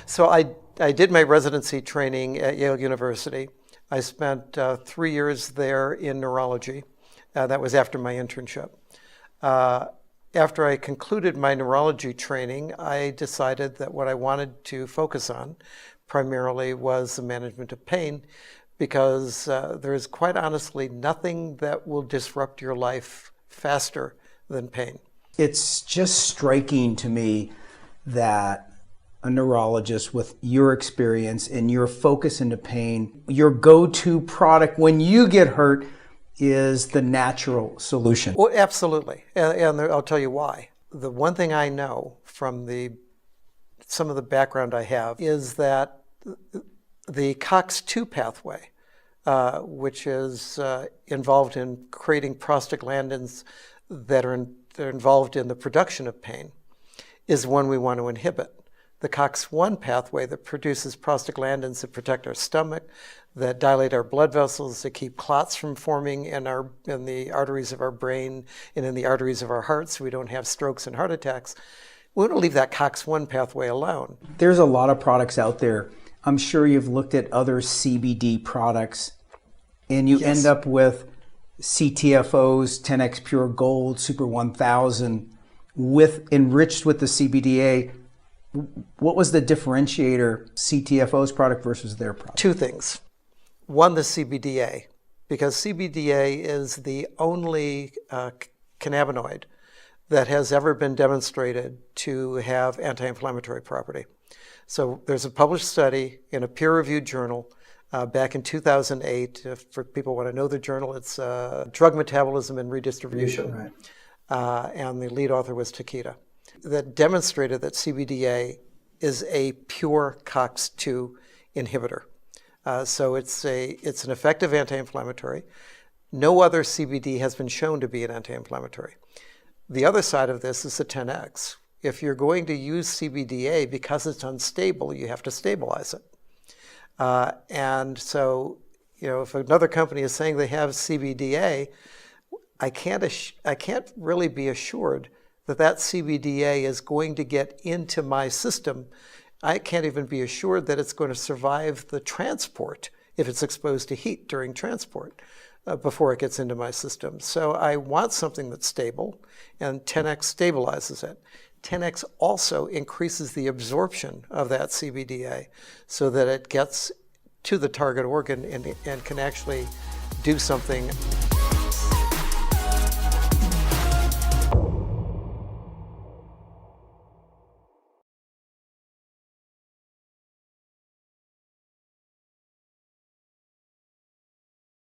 So I did my residency training at Yale University. I spent 3 years there in neurology. That was after my internship. After I concluded my neurology training, I decided that what I wanted to focus on primarily was the management of pain, because there is quite honestly nothing that will disrupt your life faster than pain. It's just striking to me that a neurologist with your experience and your focus into pain, your go-to product when you get hurt is the natural solution. Well, absolutely. And I'll tell you why. The one thing I know from some of the background I have is that the COX-2 pathway, which is involved in creating prostaglandins that are involved in the production of pain, is one we want to inhibit. The COX-1 pathway that produces prostaglandins that protect our stomach, that dilate our blood vessels, that keep clots from forming in the arteries of our brain and in the arteries of our heart so we don't have strokes and heart attacks. We want to leave that COX-1 pathway alone. There's a lot of products out there. I'm sure you've looked at other CBD products and you end up with CTFOs, 10x Pure Gold, Super 1000, enriched with the CBDA. What was the differentiator, CTFO's product versus their product? Two things. One, the CBDA, because CBDA is the only cannabinoid that has ever been demonstrated to have anti-inflammatory property. So there's a published study in a peer-reviewed journal back in 2008. For people who want to know the journal, it's Drug Metabolism and Redistribution. Right. And the lead author was Takeda. That demonstrated that CBDA is a pure COX-2 inhibitor. So it's an effective anti-inflammatory. No other CBD has been shown to be an anti-inflammatory. The other side of this is the 10x. If you're going to use CBDA because it's unstable, you have to stabilize it. And so, if another company is saying they have CBDA, I can't really be assured that CBDA is going to get into my system. I can't even be assured that it's going to survive the transport if it's exposed to heat during transport before it gets into my system. So I want something that's stable, and 10x stabilizes it. 10x also increases the absorption of that CBDA so that it gets to the target organ and can actually do something